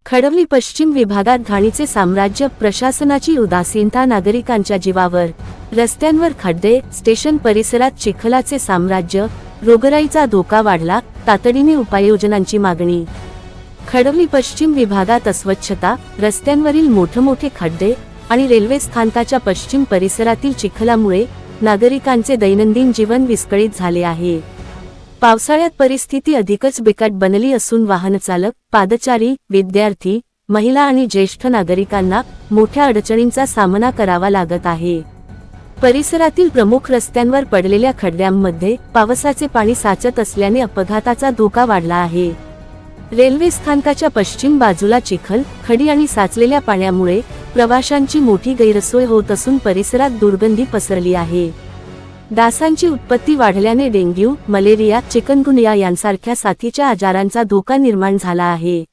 खडवली पश्चिम विभागात घाणीचे साम्राज्य, प्रशासनाची उदासीनता, नागरिकांच्या जीवावर, रस्त्यांवर खड्डे, स्टेशन परिसरात चिखलाचे साम्राज्य, रोगराईचा धोका वाढला, तातडीने उपाययोजनांची मागणी। खडवली पश्चिम विभागात अस्वच्छता, रस्त्यांवरील मोठमोठे खड्डे आणि रेल्वे स्थानकाच्या पश्चिम परिसरातील चिखलामुळे नागरिकांचे दैनंदिन जीवन विस्कळीत झाले आहे। पावसाळ्यात परिस्थिती अधिकच बिकट बनली असून वाहनचालक, पादचारी, विद्यार्थी, महिला आणि ज्येष्ठ नागरिकांना मोठ्या अडचणींचा सामना करावा लागत आहे। परिसरातील प्रमुख रस्त्यांवर पडलेल्या खड्ड्यांमध्ये पावसाचे पाणी साचत असल्याने अपघाताचा धोका वाढला आहे। रेल्वे स्थानकाच्या पश्चिम बाजूला चिखल, खडी आणि साचलेल्या पाण्यामुळे प्रवाशांची मोठी गैरसोय होत असून परिसरात दुर्गंधी पसरली आहे। डासांची उत्पत्ती वाढल्याने डेंग्यू, मलेरिया, चिकनगुनिया यांसारख्या साथीच्या आजारांचा धोका निर्माण झाला आहे।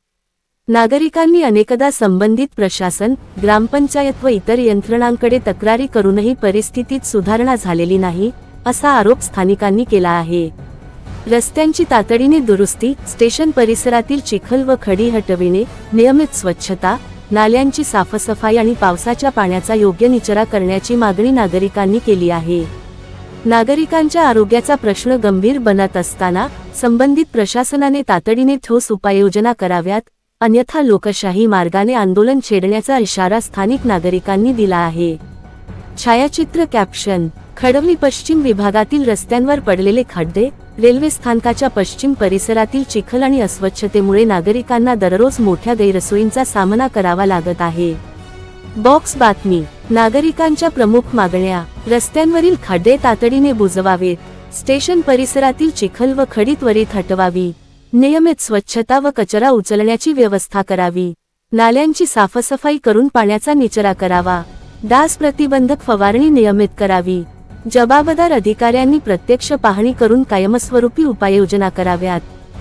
नागरिकांनी अनेकदा संबंधित प्रशासन, ग्रामपंचायत व इतर यंत्रणांकडे तक्रारी करूनही परिस्थितीत सुधारणा झालेली नाही, असा आरोप स्थानिकांनी केला आहे। रस्त्यांची तातडीने दुरुस्ती, स्टेशन परिसरातील चिखल व खडी हटविणे, नियमित स्वच्छता, नाल्यांची साफसफाई आणि पावसाच्या पाण्याचा योग्य निचरा करण्याची मागणी नागरिकांनी केली आहे। नागरिकांच्या आरोग्याचा प्रश्न गंभीर बनत असताना संबंधित प्रशासनाने तातडीने ठोस उपाययोजना कराव्यात, अन्यथा लोकशाही मार्गाने आंदोलन छेडण्याचा इशारा स्थानिक नागरिकांनी दिला आहे। छायाचित्र कॅप्शन। खडवली पश्चिम विभागातील रस्त्यांवर पडलेले खड्डे, रेल्वे स्थानकाच्या पश्चिम परिसरातील चिखल आणि अस्वच्छतेमुळे नागरिकांना दररोज मोठ्या गैरसोयींचा सामना करावा लागत आहे। बॉक्स बातमी। नागरिकांच्या प्रमुख मागण्या: रस्त्यांवरील खड्डे तातडीने बुजवावेत, स्टेशन परिसरातील चिखल व खडी त्वरित हटवावी, नियमित स्वच्छता व कचरा उचलण्याची व्यवस्था करावी, नाल्यांची साफसफाई करून पाण्याचा निचरा करावा, डास प्रतिबंधक फवारणी नियमित करावी, जबाबदार अधिकाऱ्यांनी प्रत्यक्ष पाहणी करून कायमस्वरूपी उपाययोजना कराव्यात।